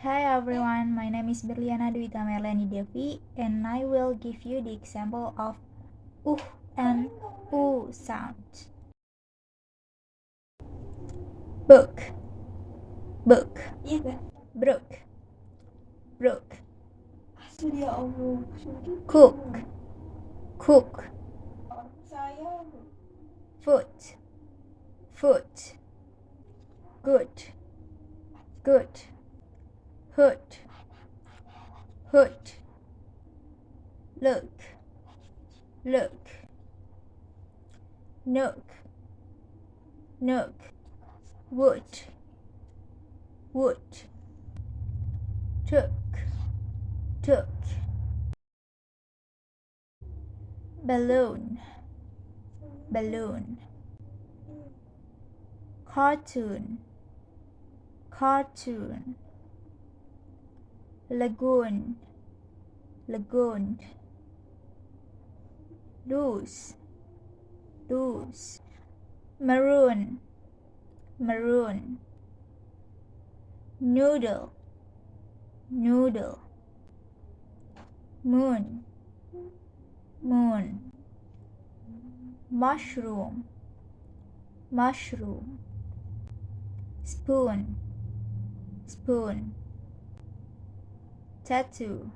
Hi everyone, my name is BERLIANA MERLIANI DEVI, and I will give you the example of and sound. Book, book, brook, brook. Cook, cook. Foot, foot. Good, good. Hood, hood. Look, look. Nook, nook. Wood, wood. Took, took. Balloon, balloon. Cartoon, cartoon. Lagoon, lagoon. Loose, loose. Maroon, maroon. Noodle, noodle. Moon, moon. Mushroom, mushroom. Spoon, spoon. Tattoo,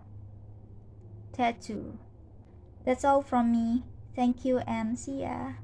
tattoo. That's all from me. Thank you and see ya.